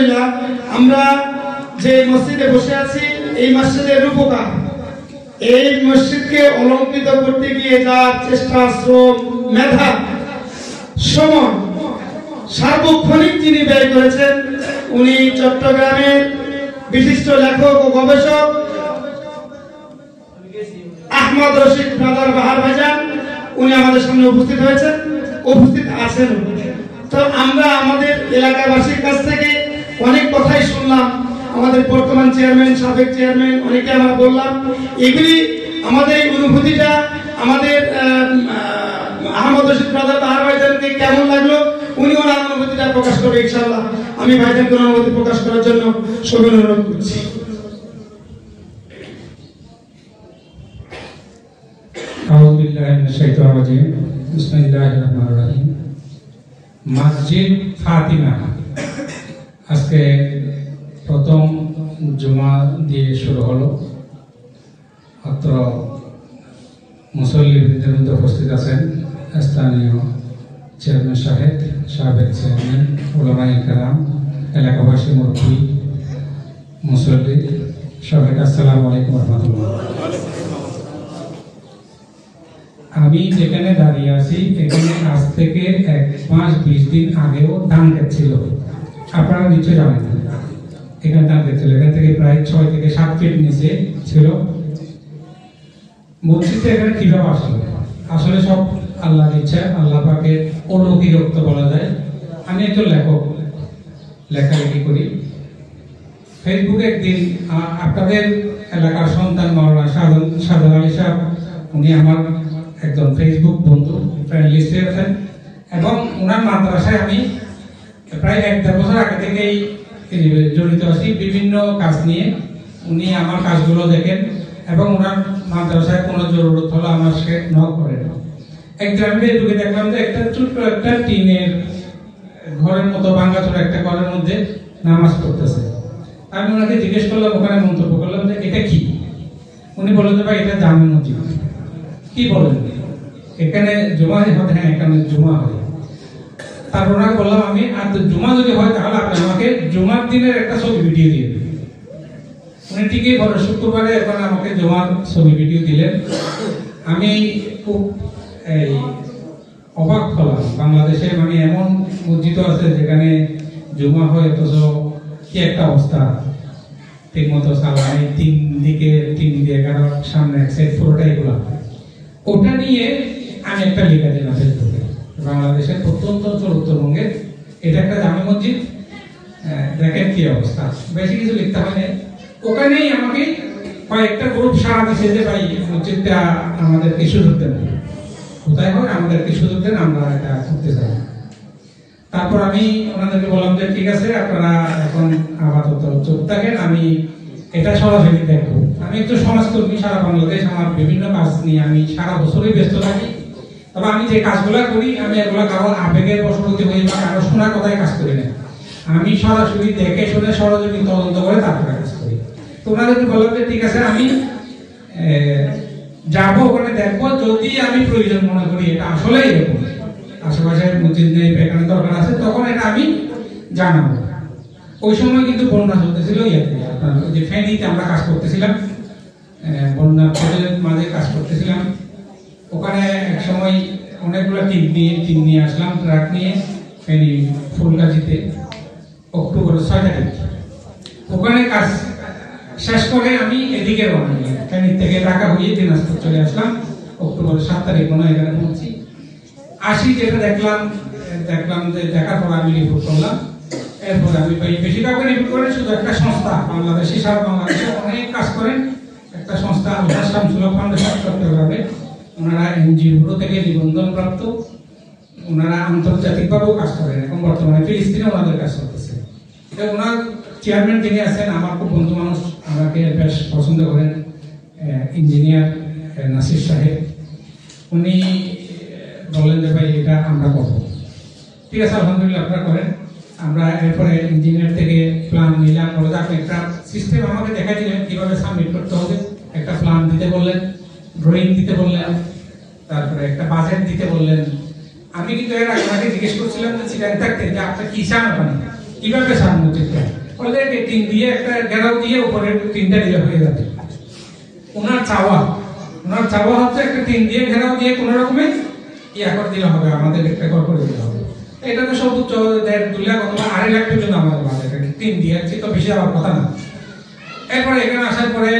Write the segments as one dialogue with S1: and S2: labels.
S1: আলহামদুলিল্লাহ আমরা যে মসজিদে বসে আছি এই মসজিদের রূপকার, এই মসজিদকে অলঙ্কৃত করতে গিয়ে যা চেষ্টা, শ্রম, মেধা, সময়, সার্বক্ষণিক যিনি ব্যয় করেছেন উনি চট্টগ্রামের বিশিষ্ট লেখক ও গবেষক আহমদ রশিদ ব্রাদার বাহার ভাইজান। উনি আমাদের সামনে উপস্থিত হয়েছেন, উপস্থিত আছেন। তো আমরা আমাদের এলাকাবাসীর কাছ থেকে অনেক কথাই শুনলাম, আমাদের বর্তমান চেয়ারম্যান, সাবেক চেয়ারম্যান, অনেকে আমরা বললাম। এগুলি আমাদের এই অনুভূতিটা আমাদের আহমদ রশিদ ব্রাদার বাহার ভাইজানকে কেমন লাগলো উনি ওনার অনুভূতিটা প্রকাশ করবে ইনশাআল্লাহ। আমি ভাইজানকে অনুভূতি প্রকাশ করার জন্য সবাই অনুরোধ করছি।
S2: আউযু বিল্লাহি মিনাশ শাইতানির রাজিম। বিসমিল্লাহির রহমানির রহিম। মসজিদ ফাতিমা আজকে প্রথম জুমা দিয়ে শুরু হলো। মাত্র মুসল্লিদের মধ্যে উপস্থিত আছেন স্থানীয় চেয়ারম্যান সাহেব, সাবেক চেয়ারম্যান, উলামায়ে কেরাম, এলাকাবাসী, মুরব্বী, মুসল্লি সবাইকে আসসালামু আলাইকুম ওয়া রাহমাতুল্লাহ। আমি যেখানে দাঁড়িয়ে আছি এখানে আজ থেকে 1 মাস 20 দিন আগেও ধান ক্ষেত ছিল, আপনারা নিশ্চয়ই জানেন। এখানে ধান ক্ষেত ছিল, এখান থেকে প্রায় 6 থেকে 7 ফিট নিচে ছিল। মসজিদে এখানে কিভাবে আসলো? আসলে সব আল্লাহর ইচ্ছা, আল্লাহ পাকের অলৌকিকত্ব বলা যায়। আমি একজন লেখক, লেখালেখি করি। ফেসবুকে একদিন আপনাদের এলাকার সন্তান মাওলানা শাহজান আলী সাহেব, উনি আমার একজন ফেসবুক বন্ধু, ফ্রেন্ড লিস্টে আছেন, এবং ওনার মাদ্রাসায় আমি প্রায় 1-1.5 বছর আগে থেকেই জড়িত আছি বিভিন্ন কাজ নিয়ে। উনি আমার কাজগুলো দেখেন এবং ওনার মাদ্রাসায় কোনো জরুরত হলে আমার সে নক করেন। একদিন আমি ফেসবুকে দেখলাম যে একটা ছোট্ট একটা টিনের ঘরের মতো ভাঙাচোরা একটা ঘরের মধ্যে নামাজ পড়তেছে। আমি ওনাকে জিজ্ঞেস করলাম, ওখানে মন্তব্য করলাম যে এটা কি? উনি বললেন যে ভাই এটা জামে মসজিদ। কি বলেন, এখানে জুমা হয়? হ্যাঁ, এখানে জুমা হয়। তারপর ওনাকে বললাম আমি, আর জুমা যদি হয় তাহলে আপনি আমাকে জুমার দিনের একটা ছবি ভিডিও দিয়ে দেবেন। উনি ঠিকই বলেন, শুক্রবারে এখন আমাকে জুমার ছবি ভিডিও দিলেন। আমি খুব অবাক হলাম। বাংলাদেশে মানে এমন মসজিদ আছে যেখানে জুমা হয়, অথচ কি একটা অবস্থা, ঠিক মতো সালাই, 3 দিকে 3 দিয়ে 11 সামনে এক সাইড পুরোটাই গোলা। ওটা নিয়ে আমি একটা লেখা দিলাম ফেসবুকে। বাংলাদেশের প্রত্যন্ত অঞ্চল উত্তরবঙ্গের এটা একটা জামে মসজিদ, দেখেন কি অবস্থা। বেশি কিছু লিখতে হয় না। ওখানেই আমাকে কয়েকটা গ্রুপ সারা দিচ্ছে যে ভাই মসজিদটা আমাদেরকে সুযোগ দেন, কোথায় হয় আমাদেরকে সুযোগ দেন, আমরা এটা করতে চাই। তারপর আমি ওনাদেরকে বললাম যে ঠিক আছে, আপনারা এখন আপাতত চুপ থাকেন, আমি এটা সরাসরি দেখবো। আমি একটু সমাজকর্মী, সারা বাংলাদেশ আমার বিভিন্ন কাজ নিয়ে আমি সারা বছরই ব্যস্ত থাকি। তবে আমি যে কাজগুলো করি আমি এগুলো কারো আবেগের বশবর্তী হই বা কারো শোনার কথায় কাজ করি না। আমি সরাসরি দেখে শুনে সরজমিন তদন্ত করে তারপরে কাজ করি। তো ওনাদেরকে বললাম যে ঠিক আছে, আমি যাবো, ওখানে দেখবো, যদি আমি প্রয়োজন মনে করি এটা আসলেই এরকম আশেপাশে মসজিদ নেই, এখানে দরকার আছে, তখন এটা আমি জানাবো। ওই সময় কিন্তু বন্যা চলতেছিল, আপনার যে ফেনীতে আমরা কাজ করতেছিলাম, বন্যার মাঝে কাজ করতেছিলাম। ওখানে এক সময় অনেকগুলো টিম নিয়ে আসলাম, ট্রাক নিয়ে ফেনী ফুলগাজীতে অক্টোবরের 6 তারিখ। ওখানে কাজ শেষ করে আমি এদিকে রওনা দিলাম, ফেনী থেকে ঢাকা হয়ে দিনাজপুর চলে আসলাম। অক্টোবরের 7 তারিখ মনে হয় এখানে পৌঁছি। আসি, যেটা দেখলাম যে দেখার পর আমি রিপোর্ট করলাম। এরপরে আমি বেশি কাউকে রিপোর্ট করেন, শুধু একটা সংস্থা বাংলাদেশি, সারা বাংলাদেশে অনেক কাজ করেন, একটা সংস্থা আল্লাহ শামসুল হক ফাউন্ডেশন চট্টগ্রামে। ওনারা এনজিও থেকে নিবন্ধন প্রাপ্ত, ওনারা আন্তর্জাতিকভাবেও কাজ করেন। এখন বর্তমানে ফিলিস্তিনে ওনাদের কাজ করতেছে। ওনার চেয়ারম্যান যিনি আছেন আমার খুব বন্ধু মানুষ, আমাকে বেশ পছন্দ করেন, ইঞ্জিনিয়ার নাসির সাহেব। উনি বললেন যে ভাই এটা আমরা করবো। ঠিক আছে, আলহামদুলিল্লাহ আপনারা করেন। আমরা এরপরে ইঞ্জিনিয়ার থেকে প্ল্যান নিলাম, বলে আপনি একটা সিস্টেম আমাকে দেখা দিলেন কিভাবে সাবমিট করতে হবে। একটা প্ল্যান দিতে বললেন, ড্রয়িং দিতে বললেন, তারপরে একটা বাজেট দিতে বললেন। আমি কিন্তু এর আগে জিজ্ঞেস করছিলাম যে চিরাং থাকতেন যে আপনি কি চান ওখানে, কিভাবে সার মসজিদটা বলে টিন দিয়ে একটা ঘেরাও দিয়ে উপরে টিনটা দিলে হয়ে যাবে। ওনার চাওয়া হচ্ছে একটা টিন দিয়ে ঘেরাও দিয়ে কোন রকমের ইয়া করে দিলে হবে, আমাদের একটা ঘর করে দিলে হবে। এটা তো সর্বোচ্চ 1.5-2 লাখ অথবা 2.5 লাখ পর্যন্ত আমাদের বাজেট, টিন দিয়ে তো বেশি হওয়ার কথা না। এরপরে এখানে আসার পরে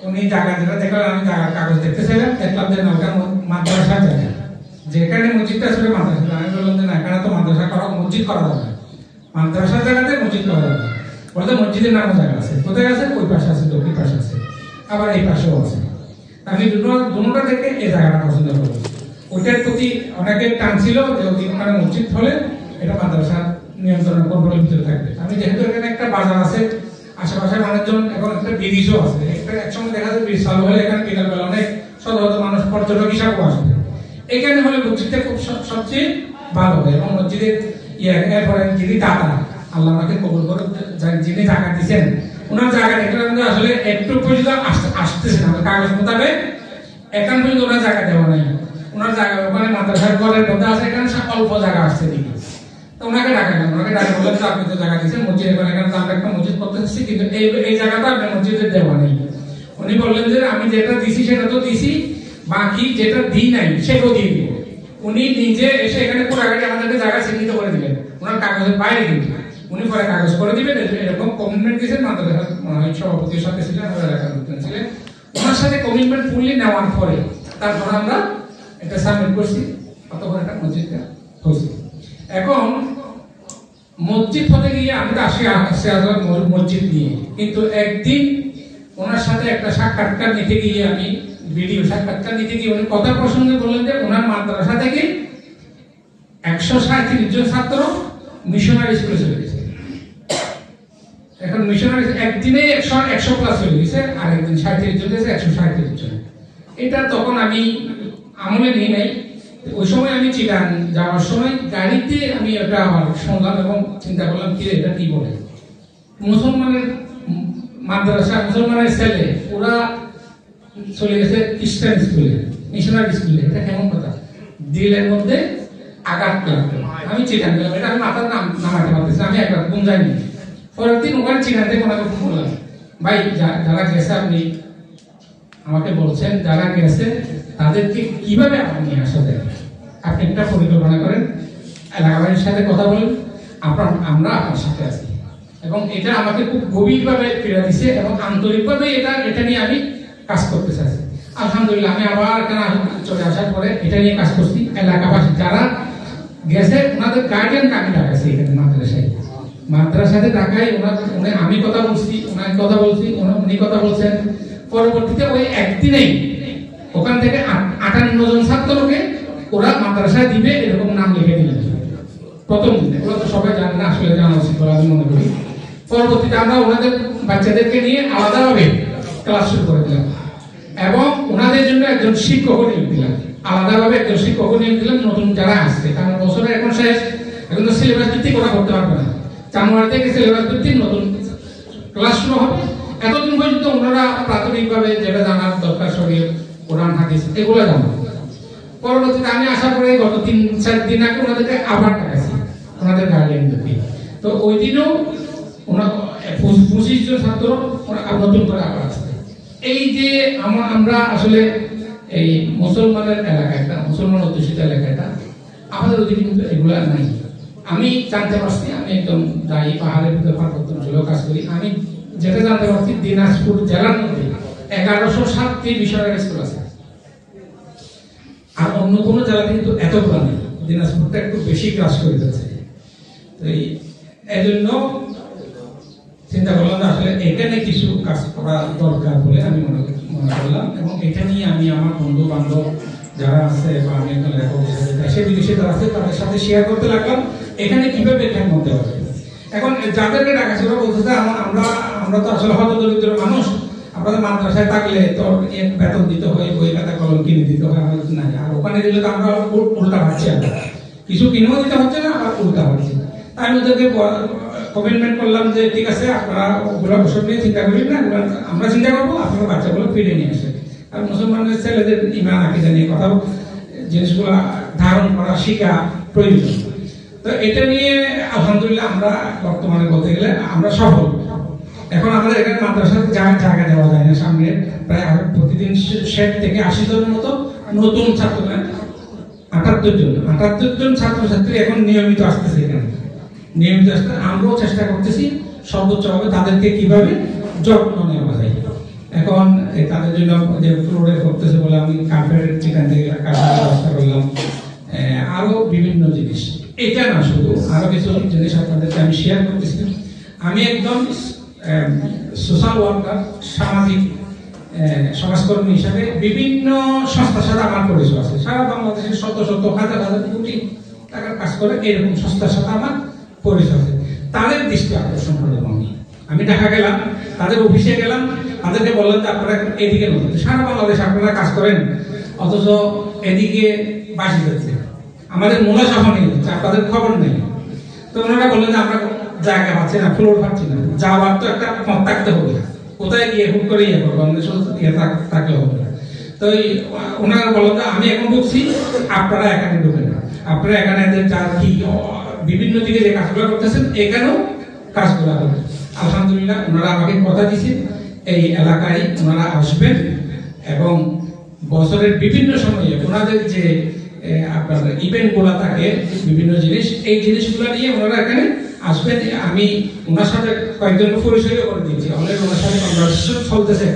S2: উনি জায়গা যেটা দেখলাম, আমি জায়গার কাগজ দেখতেছিলাম, দেখলাম যে নৌকা মাদ্রাসার জায়গা, যেখানে মসজিদটা ছিল মাদ্রাসা। আমি বললাম যে না, এখানে তো মাদ্রাসা করা, মসজিদ করা যাবে না, মাদ্রাসার জায়গাতে মসজিদ করা যাবে না। বলতে মসজিদের নামও জায়গা আছে, কোথায় আছে? ওই পাশে আছে, দক্ষিণ পাশে আছে, আবার এই পাশেও আছে। আমি দুটোটা দেখে এই জায়গাটা পছন্দ করবো। ওইটার প্রতি অনেকের টান ছিল যে ওখানে মসজিদ হলে এটা মাদ্রাসার নিয়ন্ত্রণ কন্ট্রোলের ভিতরে থাকবে। আমি যেহেতু এখানে একটা বাজার আছে, আশেপাশে মানুষজন, এখন একটা ব্রিজও আছে, একটা একসময় দেখা যায় ব্রিজ চালু হলে এখানে বিকালবেলা অনেক শত শত মানুষ পর্যটক হিসাবেও আসবে। এখানে হলে মসজিদটা খুব সবচেয়ে ভালো হয়। এবং মসজিদের এরপরে যিনি দাতা, আল্লাহ আমাকে কবুল করে, যিনি জায়গা দিচ্ছেন, ওনার জায়গা দেখলাম যে আসলে একটু পর্যন্ত আসতেছে না কাগজ মোতাবেক, এখন পর্যন্ত ওনার জায়গা দেওয়া নাই। ওনার জায়গা ওখানে মাদ্রাসার ঘরের মধ্যে আছে, এখানে অল্প জায়গা আসছে দিকে। তো ওনাকে ডাকালাম, ওনাকে ডাকা বললেন যে আপনি তো জায়গা দিচ্ছেন মসজিদ, এখানে আমরা একটা মসজিদ করতে চাচ্ছি, কিন্তু এই জায়গাটা আপনার মসজিদের দেওয়া নেই। উনি বললেন যে আমি যেটা দিছি সেটা তো দিছি, বাকি যেটা দিই নাই সেটাও দিয়ে দিব। উনি নিজে এসে এখানে পুরাগাড়ি আমাদেরকে জায়গা চিহ্নিত করে দিলেন, ওনার কাগজের বাইরে কিন্তু উনি পরে কাগজ করে দিবেন, এরকম কমিটমেন্ট দিয়েছেন। মাদ্রাসার সভাপতির সাথে ছিলেন, এলাকার ছিলেন, ওনার সাথে কমিটমেন্ট ফুললি নেওয়ার পরে তারপর আমরা এটা সাবমিট করছি, ততক্ষণ একটা মসজিদটা হয়েছে। এখন মসজিদ হতে গিয়ে আমরা আসি মসজিদ নিয়ে, কিন্তু একদিন ওনার সাথে একটা সাক্ষাৎকার নিতে গিয়ে, আমি ভিডিও সাক্ষাৎকার নিতে গিয়ে উনি কথা প্রসঙ্গে বললেন যে ওনার মাদ্রাসা থেকে 137 জন ছাত্র মিশনারি স্কুলে চলে গেছে। এখন মিশনারি একদিনে 100 প্লাস চলে গেছে, আর একদিন 37 জন গেছে, 137 জন। এটা তখন আমি আমলে নিয়ে নাই। ওই সময় আমি চিটাং যাওয়ার সময় গাড়িতে আমি এটা আবার শুনলাম এবং চিন্তা করলাম কি এটা কি বলে, মুসলমানের মাদ্রাসা, মুসলমানের ছেলে ওরা চলে গেছে খ্রিস্টান স্কুলে, মিশনারি স্কুলে, এটা কেমন কথা? দিলের মধ্যে আঘাত লাগলো। আমি চিটাং গেলাম, এটা আমি মাথার নামাতে পারতেছি, আমি একবার ঘুম যাইনি। পরের দিন ওখানে চিটাং থেকে ওনাকে ফোন করলাম, ভাই যারা গেছে আপনি আমাকে বলছেন যারা গেছে তাদেরকে কিভাবে আপনি নিয়ে আসা যায়, আপনি একটা পরিকল্পনা করেন, এলাকাবাসীর সাথে কথা বলেন, আমরা আপনার সাথে আছি। এবং এটা আমাকে খুব গভীরভাবে পীড়া দিচ্ছে এবং আন্তরিকভাবে এটা নিয়ে আমি কাজ করতে চাইছি। আলহামদুলিল্লাহ আমি আবার এখানে চলে আসার পরে এটা নিয়ে কাজ করছি। এলাকাবাসী যারা গেছে ওনাদের গার্ডিয়ানকে আমি ডাকাইছি এখানে মাদ্রাসাতে ডাকাই, উনি আমি কথা বলছি, ওনাকে কথা বলছি, উনি কথা বলছেন। পরবর্তীতে ওই একদিনেই ওখান থেকে 58 জন ছাত্রকে ওরা মাদ্রাসায় দিবে এরকম নাম লিখে দিলেন প্রথম দিনে। ওরা তো সবাই জানে না, আসলে জানা উচিত বলে আমি মনে করি। পরবর্তীতে আমরা ওনাদের বাচ্চাদেরকে নিয়ে আলাদাভাবে ক্লাস শুরু করে দিলাম এবং ওনাদের জন্য একজন শিক্ষক নিয়োগ দিলাম, আলাদাভাবে একজন শিক্ষক নিয়োগ দিলাম নতুন যারা আসছে। কারণ বছরের এখন শেষ, এখন তো সিলেবাস ভিত্তিক ওরা করতে পারবে না। জানুয়ারি থেকে সিলেবাস ভিত্তিক নতুন ক্লাস শুরু হবে। এতদিন পর্যন্ত ওনারা প্রাথমিকভাবে যেটা জানার দরকার, শরীর, কোরআন, হাদিস এগুলো জানো। পরবর্তীতে আমি আসার পরে গত 3-4 দিন আগে ওনাদেরকে আবার ডাকাইছি, ওনাদের গার্ডিয়ানদেরকে। তো ওই দিনও 25 জন ছাত্র নতুন করে আবার আসছে। এই যে আমরা আসলে এই মুসলমানের এলাকাটা, মুসলমান অধ্যুষিত এলাকাটা, আমাদের ওদিকে কিন্তু এগুলা নাই। আমি জানতে পারছি, আমি একদম যাই পাহাড়ের ভিতরে পার্বত্য অঞ্চলেও কাজ করি, আমি যেটা জানতে পারছি দিনাজপুর জেলার মধ্যে 1107টি মিশনারি স্কুল আছে, আর অন্য কোনো জেলাতে কিন্তু এতগুলো নেই। দিনাজপুরটা একটু বেশি ক্লাস করে যাচ্ছে। তো এই জন্য চিন্তা করলাম আসলে এখানে কিছু কাজ করা দরকার বলে আমি মনে করলাম। এবং এটা নিয়ে আমি আমার বন্ধু বান্ধব যারা আছে বা আমি একটা লেখক দেশে বিদেশে যারা আছে তাদের সাথে শেয়ার করতে লাগলাম এখানে কিভাবে এখানে মধ্যে হবে। এখন যাদেরকে ডাকাছে ওরা বলতেছে আমরা তো আসলে হত দরিদ্র মানুষ, আপনাদের মাদ্রাসায় থাকলে তো বেতন দিতে হয়, বই খাতা কলম কিনে দিতে হয়, আমাদের নাই। আর ওখানে দিলে তো আমরা উল্টা পাচ্ছি, কিছু কিনেও দিতে হচ্ছে না, আবার উল্টা পাচ্ছি। তাই ওদেরকে কমিটমেন্ট করলাম যে ঠিক আছে আপনারা ওগুলো ওসব নিয়ে চিন্তা করি না, আমরা চিন্তা করবো, আপনারা বাচ্চাগুলো ফিরে নিয়ে আসে। আর মুসলমানের ছেলেদের ইমান আকিদা নিয়ে কথা, জিনিসগুলো ধারণ করা, শিখা প্রয়োজন। তো তো এটা নিয়ে আলহামদুলিল্লাহ আমরা বর্তমানে বলতে গেলে আমরা সফল। এখন আমাদের এখানে মাদ্রাসার জায়গা দেওয়া যায় না, সামনে প্রায় প্রতিদিন 60 থেকে 80 জনের মতো নতুন ছাত্র, 78 জন ছাত্রছাত্রী এখন নিয়মিত আসতেছে এখানে, নিয়মিত আসতে আমরাও চেষ্টা করতেছি সর্বোচ্চভাবে তাদেরকে কিভাবে যত্ন নেওয়া যায়। এখন তাদের জন্য যে ফ্লোরে করতেছে বলে আমি কার্পেট চিকেন থেকে কাটার ব্যবস্থা করলাম, আরো বিভিন্ন জিনিস। এটা না, শুধু আরো কিছু জিনিস আপনাদেরকে আমি শেয়ার করতেছি। আমি একদম সোশ্যাল ওয়ার্কার, সামাজিক সমাজকর্মী হিসাবে বিভিন্ন সংস্থার সাথে আমার পরিচয় আছে। সারা বাংলাদেশের শত শত হাজার হাজার কোটি টাকার কাজ করে এরকম সংস্থার সাথে আমার পরিচয় আছে। তাদের দৃষ্টি আকর্ষণ করলাম আমি ঢাকা গেলাম, তাদের অফিসে গেলাম, তাদেরকে বললাম যে আপনারা এদিকে নতুন সারা বাংলাদেশ আপনারা কাজ করেন, অথচ এদিকে বাসি যাচ্ছে, আমাদের মূলা সাফা নিয়ে যাচ্ছে, আপনাদের খবর নেই। তো ওনারা বললেন যে আমরা জায়গা পাচ্ছি না, ফ্লোর পাচ্ছি না, যাওয়ার তো একটা পথ থাকতে হবে, কোথায় গিয়ে হুট করে ইয়ে করবো, আমাদের থাকলে হবে না। তো ওনারা বললেন যে আমি এখন ঢুকছি, আপনারা এখানে ঢুকেন না, আপনারা এখানে যা কি বিভিন্ন দিকে যে কাজগুলো করতেছেন এখানেও কাজগুলো হবে। আলহামদুলিল্লাহ ওনারা আমাকে কথা দিয়েছেন এই এলাকায় ওনারা আসবেন এবং বছরের বিভিন্ন সময়ে ওনাদের যে আপনার ইভেন্ট গুলা থাকে বিভিন্ন জিনিস, এই জিনিসগুলো নিয়ে ওনারা এখানে আসবেন। আমি ওনার সাথে কয়েকজন পরিচয় করে দিয়েছি, অলরেডি ওনার সাথে কনভারসেশন চলতেছে।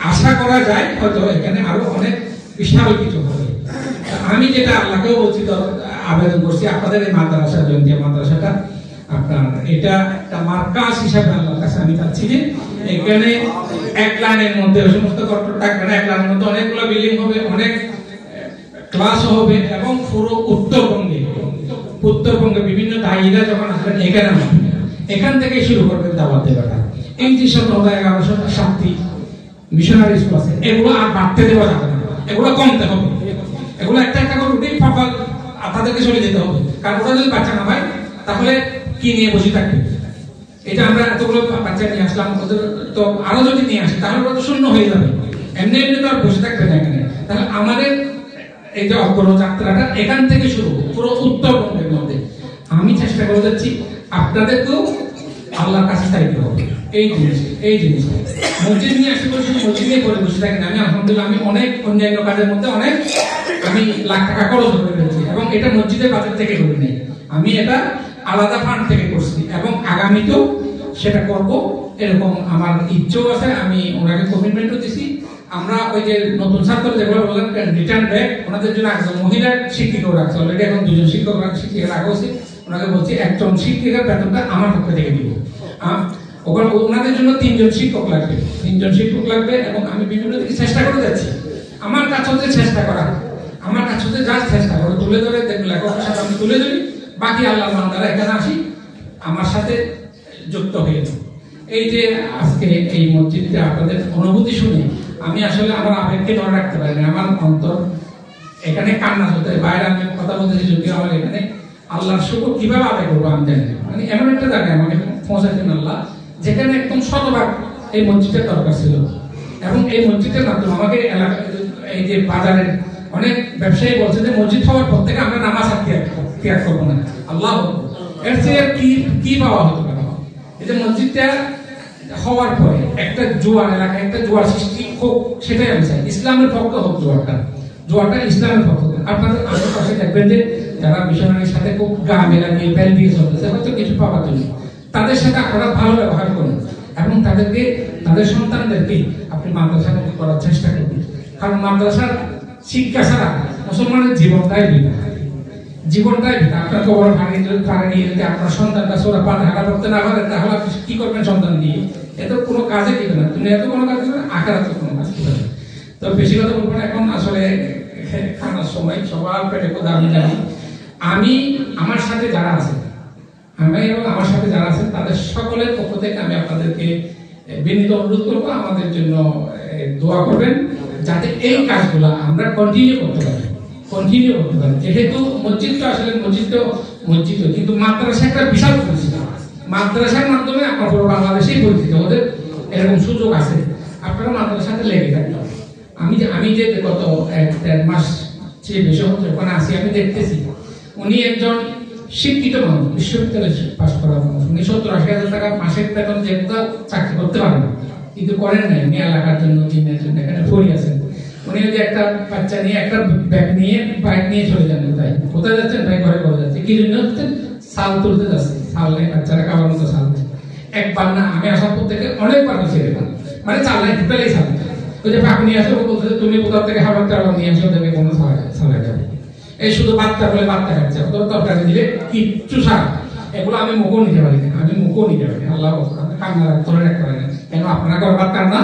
S2: আশা করা যায় হয়তো এখানে আরো অনেক বিশাল কিছু হবে। আমি যেটা আল্লাহকেও বলছি, আবেদন করছি আপনাদের এই মাদ্রাসা জয়ন্তিয়া মাদ্রাসাটা আপনার এটা একটা মার্কাজ হিসাবে আল্লাহর কাছে আমি চাচ্ছি যে এখানে এক লাইনের মধ্যে ওই সমস্ত কর্পোরেট থাকবে না, এক লাইনের মধ্যে অনেকগুলো বিল্ডিং হবে, অনেক ক্লাস হবে এবং পুরো উত্তরবঙ্গে বিভিন্ন দায়ীরা যখন আসবেন এখানে এখান থেকে শুরু করবেন দাওয়াত দেওয়াটা। এই যে 11,000 মিশনারি স্কুল আছে, এগুলো আর বাড়তে দেওয়া যাবে না, এগুলো কমতে হবে, এগুলো একটা একটা করে উঠেই ফাঁকা তাদেরকে চলে যেতে হবে। কারণ ওরা যদি বাচ্চা না হয় তাহলে কি নিয়ে বসে থাকবে? এটা আমরা এতগুলো বাচ্চা নিয়ে আসলাম, ওদের তো আরো যদি নিয়ে আসি তাহলে ওরা তো শূন্য হয়ে যাবে, এমনি এমনি তো আর বসে থাকবে না এখানে। তাহলে আমাদের এই যে অগ্রযাত্রাটা এখান থেকে শুরু, পুরো উত্তরবঙ্গের মধ্যে আমি চেষ্টা করে যাচ্ছি আপনাদেরকেও আল্লাহর কাছে চাইতে হবে। এই জিনিস মসজিদ নিয়ে আসতে বলছি, মসজিদ নিয়ে করে বসে থাকি না। আমি আলহামদুলিল্লাহ আমি অনেক অন্যান্য কাজের মধ্যে অনেক আমি লাখ টাকা খরচ করে ফেলেছি এবং এটা মসজিদের বাজার থেকে করে নেই, আমি এটা আলাদা ফান্ড থেকে করছি এবং আগামীতেও সেটা করব, এরকম আমার ইচ্ছেও আছে। আমি ওনাকে কমিটমেন্টও দিছি। আমরা ওই যে নতুন ছাত্র যেগুলো বললেন রিটার্ন ব্যাক, ওনাদের জন্য একজন মহিলা শিক্ষিকাও রাখছে, অলরেডি এখন 2জন শিক্ষিকা রাখা উচিত। ওনাকে বলছি একজন শিক্ষিকার বেতনটা আমার পক্ষ থেকে দিব। ওখানে ওনাদের জন্য 3জন শিক্ষক লাগবে এবং আমি বিভিন্ন দিকে চেষ্টা করে যাচ্ছি। আমার কাজ হচ্ছে চেষ্টা করা, আমার কাজ হচ্ছে যা চেষ্টা করে তুলে ধরে লেখকের সাথে আমি তুলে ধরি, বাকি আল্লাহর বান্দারা এখানে আসি আমার সাথে যুক্ত হয়ে। এই যে আজকে এই মসজিদে আপনাদের অনুভূতি শুনে আমি আসলে আমার আবেগকে ধরে রাখতে পারি না, আমার অন্তর এখানে কান্না চলতে, বাইরে আমি কথা বলতেছি যদি আমার এখানে আল্লাহর শুকর কিভাবে আদায় করবো আমি জানি না। মানে এমন একটা জায়গায় আমাকে পৌঁছাচ্ছেন আল্লাহ, যেখানে একদম শতভাগ এই মসজিদের দরকার ছিল এবং এই মসজিদের মাধ্যমে আমাকে এলাকা এই যে বাজারের অনেক ব্যবসায়ী বলছে যে মসজিদ হওয়ার পর থেকে আমরা নামাজ আর ত্যাগ করবো না, আল্লাহ এর চেয়ে কি পাওয়া হতো না। এই যে মসজিদটা হওয়ার পরে একটা জোয়ার এলাকায় একটা জোয়ার সৃষ্টি হোক, সেটাই আমি চাই। ইসলামের পক্ষে হোক জোয়ারটা ইসলামের পক্ষে। আপনাদের আশেপাশে দেখবেন যে যারা মিশনারির সাথে খুব গা মেলা নিয়ে বেল দিয়ে চলতেছে, হয়তো কিছু পাওয়ার জন্য তাদের সাথে আপনারা ভালো ব্যবহার করুন এবং তাদেরকে তাদের সন্তানদেরকে আপনি মাদ্রাসার মধ্যে করার চেষ্টা করবেন। কারণ মাদ্রাসার শিক্ষা ছাড়া মুসলমানের জীবনটাই বিনা। আপনার কবর ভাঙে নিয়ে যদি আপনার সন্তানটা সোরা পাঠা করতে না পারে তাহলে আপনি কি করবেন সন্তান দিয়ে? এত কোনো কাজে দিবে না, তুমি এত কোনো কাজ দিবে না, আখেরাতে কোনো কাজ দিবে না। তো বেশি কথা বলবো না, এখন আসলে খানার সময় সবার পেটে কোথা আমি জানি। আমি আমার সাথে যারা আছেন তাদের সকলের পক্ষ থেকে আমি আপনাদেরকে বিনীত অনুরোধ করবো আমাদের জন্য দোয়া করবেন, যাতে এই কাজগুলো আমরা কন্টিনিউ করতে পারি। যেহেতু মসজিদ তো আসলে মসজিদ কিন্তু মাদ্রাসা একটা বিশাল পরিচিত, মাদ্রাসার মাধ্যমে আপনার পুরো বাংলাদেশেই পরিচিত, ওদের এরকম সুযোগ আছে, আপনারা মাদ্রাসাতে লেগে থাকতে। আমি যে গত 1-1.5 মাস চেয়ে বেশি হচ্ছে ওখানে আসি, আমি দেখতেছি উনি একজন শিক্ষিত মানুষ, বিশ্ববিদ্যালয়ে পাশ করা মানুষ, উনি 70-80 হাজার টাকা মাসের বেতন যে কোথাও চাকরি করতে পারেন না, কিন্তু করেন নাই, উনি এলাকার জন্য দিনের জন্য এখানে পড়ে আছেন। উনি যদি একটা বাচ্চা নিয়ে একটা ব্যাগ নিয়ে বাইক নিয়ে চলে যান, কোথায় যাচ্ছেন? ভাই ঘরে করে যাচ্ছে, কি জন্য হচ্ছেন? সাল তুলতে যাচ্ছে, সাল নেই, বাচ্চারা খাওয়ার মতো সাল নেই। একবার না, আমি আসার পর থেকে অনেকবার হচ্ছে এরকম, মানে চাল নাই, টোটালি সাল নেই। ওই যে পাক নিয়ে আসো, বলছে তুমি কোথাও থেকে খাবার টাবার নিয়ে আসো, দেবে কোনো সালা যাবে। এই শুধু বাচ্চা বলে বাচ্চা খাচ্ছে, তরকারি দিলে কিচ্ছু সারা, এগুলো আমি মুখও নিতে পারি না, আমি মুখও নিতে পারি না। আল্লাহ কান্না ধরে রাখতে পারি না, কেন আপনারা করবার কান্না?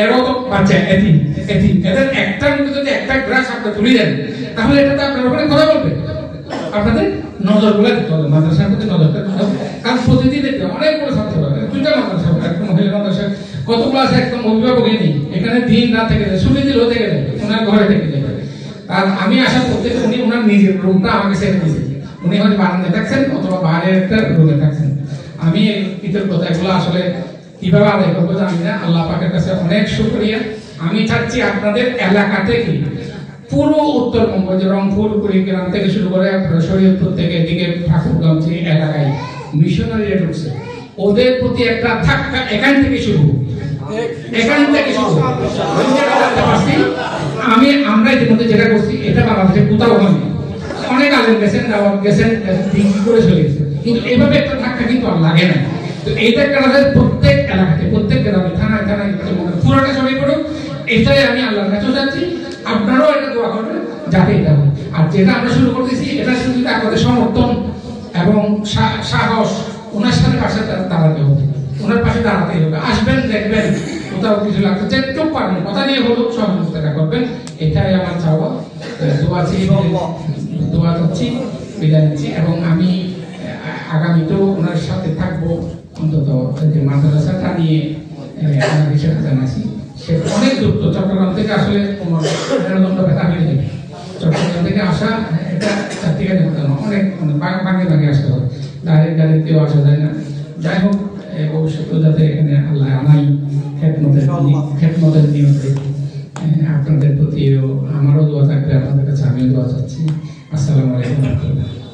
S2: এরও তো বাচ্চা এতিম, এদের একটা মুখে যদি একটা গ্রাস আপনার তুলে দেন, তাহলে এটা তো আপনার ওখানে কথা বলবে। আপনাদের নজর গুলা দিতে হবে, মাদ্রাসার প্রতি নজরটা দিতে হবে। কারণ প্রতিদিন দেখতে অনেকগুলো ছাত্র পাবে, 2টা মাদ্রাসা, একটা মহিলা মাদ্রাসা, কতগুলো আছে একদম অভিভাবকই নেই, এখানে দিন রাত থেকে যায়, ছুটি দিলেও থেকে যায়, ওনার ঘরে থেকে যাবে। আর আমি আসার প্রত্যেক উনি ওনার নিজের রুমটা আমাকে ছেড়ে দিয়েছে, উনি হয়তো বারান্দায় থাকছেন অথবা বাইরে একটা রুমে থাকছেন। আমি কৃতজ্ঞতা এগুলো আসলে কিভাবে আদায় করবো জানি না, আল্লাহ পাকের কাছে অনেক শুকরিয়া। আমি চাচ্ছি আপনাদের এলাকা থেকে পুরো উত্তরবঙ্গ, যে রংপুর কুড়িগ্রাম থেকে শুরু করে শরীয়তপুর থেকে এদিকে ঠাকুরগাঁও যে এলাকায় মিশনারিরা ঢুকছে, ওদের প্রতি একটা ধাক্কা এখান থেকে শুরু, এখান থেকে শুরু। আমরা ইতিমধ্যে যেটা করছি, এটা বাংলাদেশে কোথাও হয়নি। অনেক আলেম গেছেন, গেছেন ডিগ্রি করে চলে গেছে, কিন্তু এইভাবে একটা ধাক্কা কিন্তু আর লাগে না। তো এইটা আমাদের প্রত্যেক এলাকাতে, প্রত্যেক গ্রামে, থানায় থানায় পুরোটা ছড়িয়ে পড়ুক, এটাই আমি আল্লাহর কাছে চাচ্ছি। আপনারাও এটা দোয়া করবেন যাতে এটা হয়। আর যেটা আমরা শুরু করতেছি, এটা শুধু আপনাদের সমর্থন এবং সাহস, ওনার সাথে পাশে দাঁড়াতে হবে, ওনার পাশে দাঁড়াতে হবে। আসবেন, দেখবেন কোথাও কিছু লাগছে, যেটুকু পারবেন কথা নিয়ে হলেও সহযোগিতা করবেন, এটাই আমার চাওয়া। দোয়া চাচ্ছি, বিদায় নিচ্ছি। এবং আমি আগামীতেও ওনার সাথে থাকবো, অন্তত যে মাদ্রাসাটা নিয়ে আমাদের সাথে জানাচ্ছি। সে অনেক দূর, তো চট্টগ্রাম থেকে আসলে মেরুদণ্ড ব্যথা হয়ে যাবে, চট্টগ্রাম থেকে আসা এটা 4 থেকে অনেক ভাগে ভাগে আসতে হবে, ডাইরেক্ট গাড়িতেও আসা যায় না। যাই হোক, ভবিষ্যতে যাতে এখানে আল্লাহ আনাই খেদমতের নিয়তে আপনাদের প্রতিও আমারও দোয়া থাকবে, আপনাদের কাছে আমিও দোয়া চাচ্ছি। আসসালামু আলাইকুম।